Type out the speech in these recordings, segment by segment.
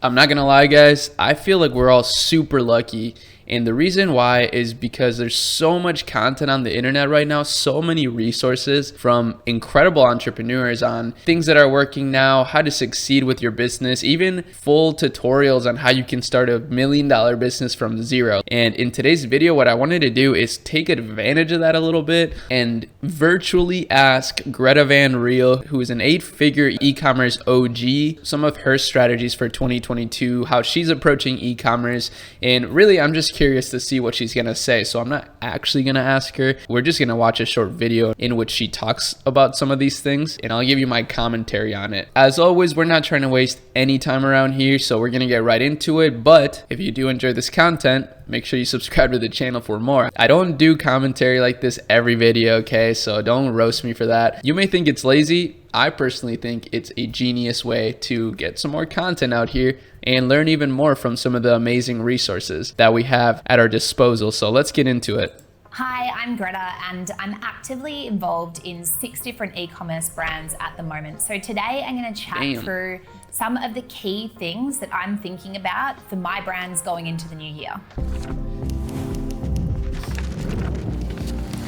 I'm not gonna lie, guys, I feel like we're all super lucky. And the reason why is because there's so much content on the internet right now, so many resources from incredible entrepreneurs on things that are working now, how to succeed with your business, even full tutorials on how you can start a $1 million business from zero. And in today's video, what I wanted to do is take advantage of that a little bit and virtually ask Greta Van Riel, who is an 8-figure e-commerce OG, some of her strategies for 2022, how she's approaching e-commerce. And really, I'm just curious to see what she's gonna say. So I'm not actually gonna ask her. We're just gonna watch a short video in which she talks about some of these things, and I'll give you my commentary on it. As always, we're not trying to waste any time around here, so we're gonna get right into it. But if you do enjoy this content, make sure you subscribe to the channel for more. I don't do commentary like this every video, okay? So don't roast me for that. You may think it's lazy. I personally think it's a genius way to get some more content out here and learn even more from some of the amazing resources that we have at our disposal. So let's get into it. Hi, I'm Greta and I'm actively involved in 6 different e-commerce brands at the moment. So today I'm going to chat through some of the key things that I'm thinking about for my brands going into the new year.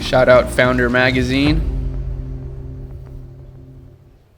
Shout out Founder Magazine.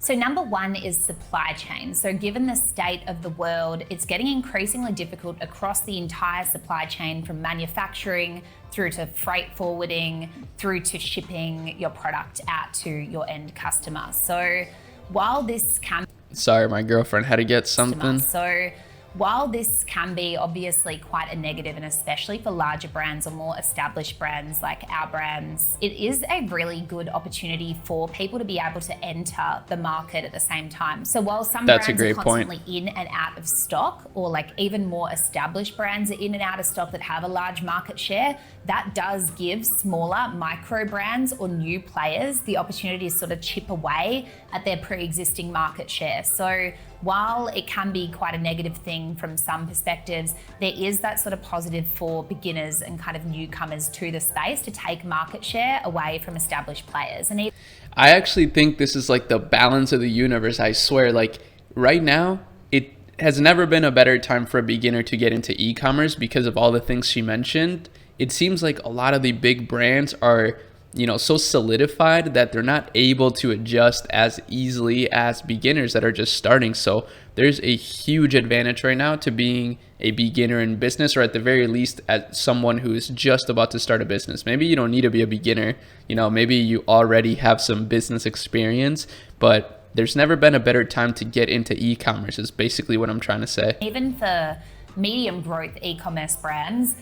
So number 1 is supply chain. So given the state of the world, it's getting increasingly difficult across the entire supply chain, from manufacturing through to freight forwarding, through to shipping your product out to your end customer. So while this can... Sorry, my girlfriend had to get something. So while this can be obviously quite a negative, and especially for larger brands or more established brands like our brands, it is a really good opportunity for people to be able to enter the market at the same time. So while some brands are constantly in and out of stock, or like even more established brands are in and out of stock that have a large market share, that does give smaller micro brands or new players the opportunity to sort of chip away at their pre-existing market share. So while it can be quite a negative thing from some perspectives, there is that sort of positive for beginners and kind of newcomers to the space to take market share away from established players. And I actually think this is like the balance of the universe. I swear, like right now, it has never been a better time for a beginner to get into e-commerce because of all the things she mentioned. It seems like a lot of the big brands are, you know, so solidified that they're not able to adjust as easily as beginners that are just starting. So there's a huge advantage right now to being a beginner in business, or at the very least as someone who is just about to start a business. Maybe you don't need to be a beginner, you know, maybe you already have some business experience, but there's never been a better time to get into e-commerce is basically what I'm trying to say. Even for medium growth e-commerce brands,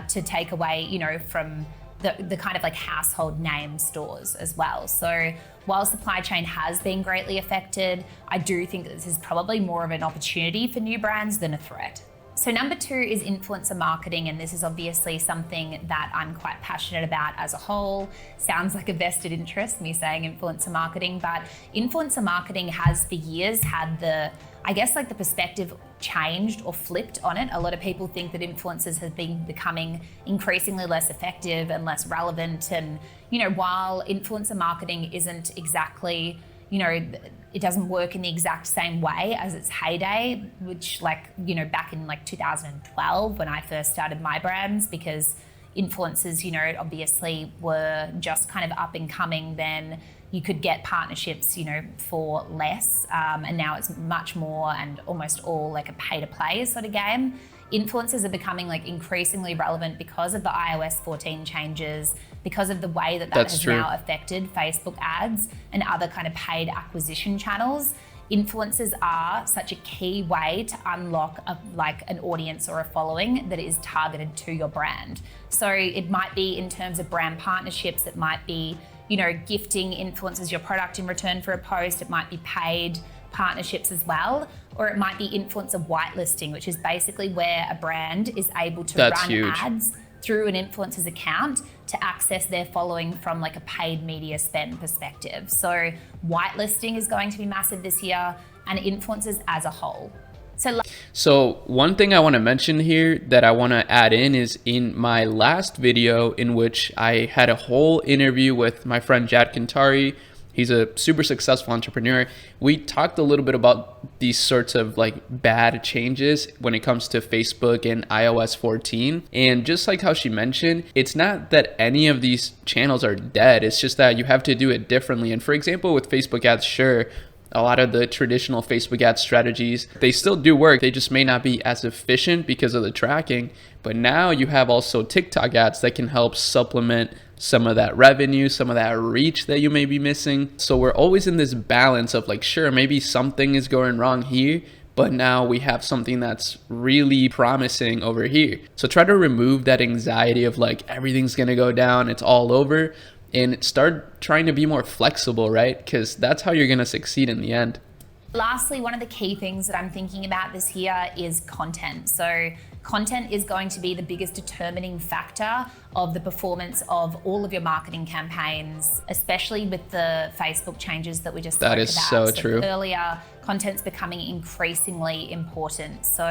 to take away, you know, from the kind of like household name stores as well. So while supply chain has been greatly affected, I do think that this is probably more of an opportunity for new brands than a threat. So number 2 is influencer marketing, and this is obviously something that I'm quite passionate about as a whole. Sounds like a vested interest, me saying influencer marketing, but influencer marketing has for years had the, I guess, like the perspective changed or flipped on it. A lot of people think that influencers have been becoming increasingly less effective and less relevant. And, you know, while influencer marketing isn't exactly, you know, it doesn't work in the exact same way as its heyday, which, like, you know, back in like 2012 when I first started my brands, because influencers, you know, obviously were just kind of up and coming then. You could get partnerships, you know, for less, and now it's much more and almost all like a pay-to-play sort of game. Influencers are becoming like increasingly relevant because of the iOS 14 changes, because of the way that has now affected Facebook ads and other kind of paid acquisition channels. Influencers are such a key way to unlock like an audience or a following that is targeted to your brand. So it might be in terms of brand partnerships, it might be, you know, gifting influencers your product in return for a post, it might be paid partnerships as well, or it might be influencer whitelisting, which is basically where a brand is able to run ads through an influencer's account to access their following from like a paid media spend perspective. So whitelisting is going to be massive this year, and influencers as a whole. So one thing I want to mention here that I want to add in is in my last video in which I had a whole interview with my friend Jad Kantari, He's a super successful entrepreneur. We talked a little bit about these sorts of like bad changes when it comes to Facebook and iOS 14. And just like how she mentioned, it's not that any of these channels are dead. It's just that you have to do it differently. And for example, with Facebook ads, sure, a lot of the traditional Facebook ad strategies, they still do work. They just may not be as efficient because of the tracking. But now you have also TikTok ads that can help supplement some of that revenue, some of that reach that you may be missing. So we're always in this balance of like, sure, maybe something is going wrong here, but now we have something that's really promising over here. So try to remove that anxiety of like, everything's gonna go down, it's all over, and start trying to be more flexible, right? Because that's how you're gonna succeed in the end. Lastly, one of the key things that I'm thinking about this year is content. So content is going to be the biggest determining factor of the performance of all of your marketing campaigns, especially with the Facebook changes that we just spoke about. That is so true. Earlier, content's becoming increasingly important. So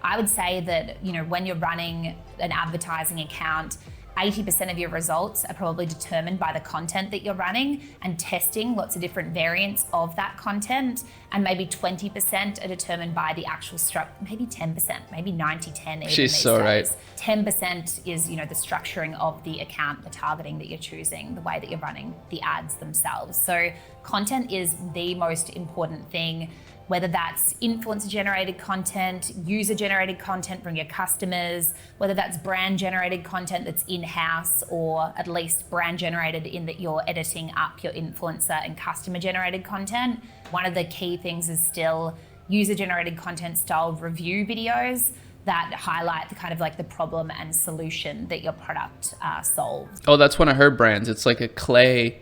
I would say that, you know, when you're running an advertising account, 80% of your results are probably determined by the content that you're running and testing lots of different variants of that content. And maybe 20% are determined by the actual maybe 10%, maybe 90-10 even. She's so right. 10% is, you know, the structuring of the account, the targeting that you're choosing, the way that you're running the ads themselves. So content is the most important thing, whether that's influencer generated content, user generated content from your customers, whether that's brand generated content that's in-house, or at least brand generated in that you're editing up your influencer and customer generated content. One of the key things is still user generated content style review videos that highlight the kind of like the problem and solution that your product solves. Oh, that's one of her brands. It's like a clay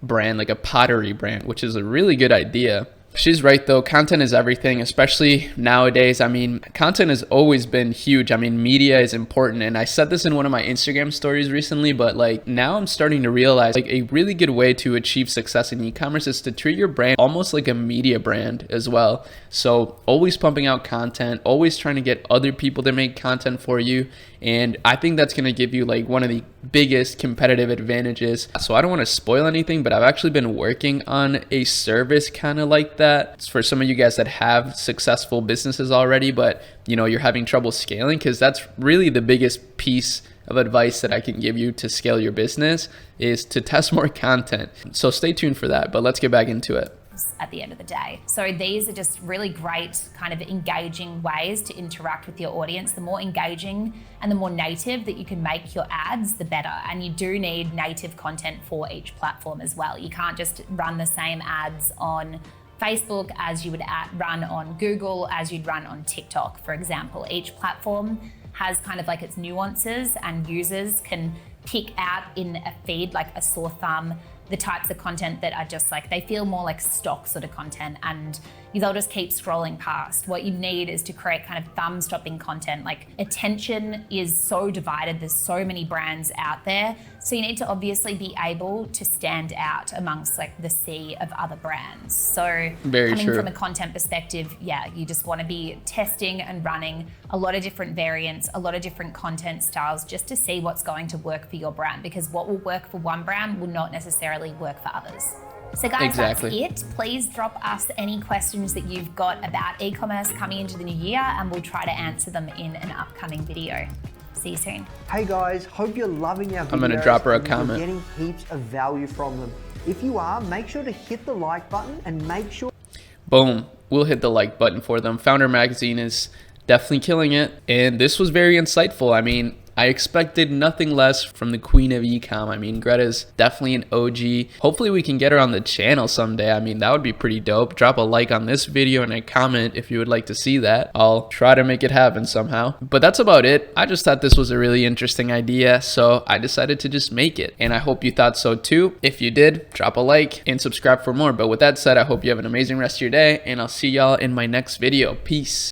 brand, like a pottery brand, which is a really good idea. She's right though, content is everything, especially nowadays. I mean, content has always been huge. I mean, media is important, and I said this in one of my Instagram stories recently, but like now I'm starting to realize like a really good way to achieve success in e-commerce is to treat your brand almost like a media brand as well. So always pumping out content, always trying to get other people to make content for you. And I think that's going to give you like one of the biggest competitive advantages. So I don't want to spoil anything, but I've actually been working on a service kind of like that. It's for some of you guys that have successful businesses already, but you know, you're having trouble scaling, because that's really the biggest piece of advice that I can give you to scale your business is to test more content. So stay tuned for that, but let's get back into it. At the end of the day. So these are just really great kind of engaging ways to interact with your audience. The more engaging and the more native that you can make your ads, the better. And you do need native content for each platform as well. You can't just run the same ads on Facebook as you would run on Google, as you'd run on TikTok, for example. Each platform has kind of like its nuances, and users can pick out in a feed like a sore thumb the types of content that are just like, they feel more like stock sort of content, and they'll just keep scrolling past. What you need is to create kind of thumb stopping content. Like, attention is so divided, there's so many brands out there. So you need to obviously be able to stand out amongst like the sea of other brands. So coming from a content perspective, yeah, you just want to be testing and running a lot of different variants, a lot of different content styles, just to see what's going to work for your brand, because what will work for one brand will not necessarily work for others. So guys, that's it. Please drop us any questions that you've got about e-commerce coming into the new year, and we'll try to answer them in an upcoming video. See you soon. Hey guys, hope you're loving our videos. I'm going to drop her a comment. You're getting heaps of value from them. If you are, make sure to hit the like button and make sure... Boom. We'll hit the like button for them. Founder Magazine is definitely killing it. And this was very insightful. I mean, I expected nothing less from the queen of e-com. I mean, Greta's definitely an OG. Hopefully we can get her on the channel someday. I mean, that would be pretty dope. Drop a like on this video and a comment if you would like to see that. I'll try to make it happen somehow. But that's about it. I just thought this was a really interesting idea, so I decided to just make it. And I hope you thought so too. If you did, drop a like and subscribe for more. But with that said, I hope you have an amazing rest of your day, and I'll see y'all in my next video. Peace.